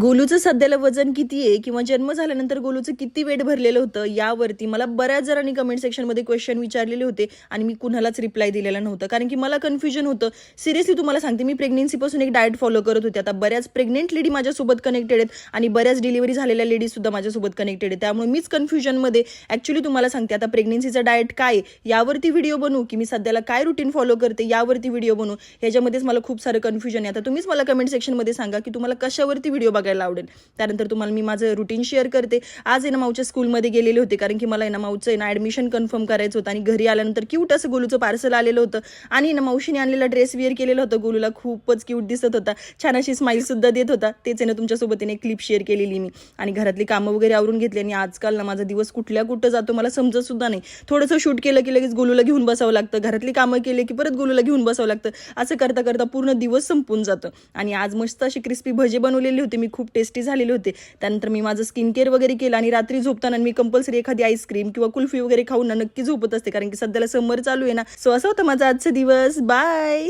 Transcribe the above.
गोलूचं सध्याला वजन किती आहे किंवा जन्म झाल्यानंतर गोलूचं किती वेट भरलेलं होतं यावरती मला बऱ्याच जणांनी कमेंट सेक्शनमध्ये क्वेश्चन विचारलेले होते आणि मी कुणालाच रिप्लाय दिलेला नव्हतं, कारण की मला कन्फ्युजन होतं. सिरियसली तुम्हाला सांगते, मी प्रेग्नेन्सीपासून एक डाएट फॉलो करत होते. आता बऱ्याच प्रेग्नेंट लेडी माझ्यासोबत कनेक्टेड आहेत आणि बऱ्याच डिलिव्हरी झालेल्या लेडीजसुद्धा माझ्यासोबत कनेक्टेड आहेत. त्यामुळे मीच कन्फ्युजनमध्ये ॲक्च्युली तुम्हाला सांगते, आता प्रेग्नेन्सीचा डाएट काय यावरती व्हिडिओ बनवू की मी सध्याला काय रुटीन फॉलो करते यावरती व्हिडिओ बनवू, ह्याच्यामध्येच मला खूप सारं कन्फ्युजन आहे. आता तुम्हीच मला कमेंट सेक्शनमध्ये सांगा की तुम्हाला कशावरती व्हिडिओ बघायला आवडेल. त्यानंतर तुम्हाला मी माझं रुटीन शेअर करते. आज आहे ना माऊच्या स्कूलमध्ये गेलेले होते, कारण की मला आहे ना माऊचं आहे ना ॲडमिशन कन्फर्म करायचं होतं आणि घरी आल्यानंतर क्यूट असं गोलूचं पार्सल आलेलं होतं आणि ना मावशीने आणलेला ड्रेस वेअर केलेलं होतं. गोलूला खूपच क्यूट दिसत होता, छान अशी स्माईलसुद्धा देत होता. तेच आहे ना तुमच्यासोबत एक क्लिप शेअर केलेली मी आणि घरातली कामं वगैरे आवरून घेतली. आणि आजकाल ना माझा दिवस कुठं जातो मला समजतसुद्धा नाही. थोडंसं शूट केलं की लगेच गोलूला घेऊन बसावं लागतं, घरातली कामं केले की परत गोलूला घेऊन बसावं लागतं. असं करता करता पूर्ण दिवस संपून जातं. आणि आज मस्त अशी क्रिस्पी भजी बनवलेली होती मी, खूप टेस्टी झालेले होते. त्यानंतर मी माझं स्किन केअर वगैरे केलं आणि रात्री झोपताना मी कंपल्सरी एखादी आईस्क्रीम किंवा कुल्फी वगैरे खाऊन नक्की झोपत असते, कारण की सध्याला समर चालू आहे ना. सो असं होतं माझा आजचा दिवस. बाय.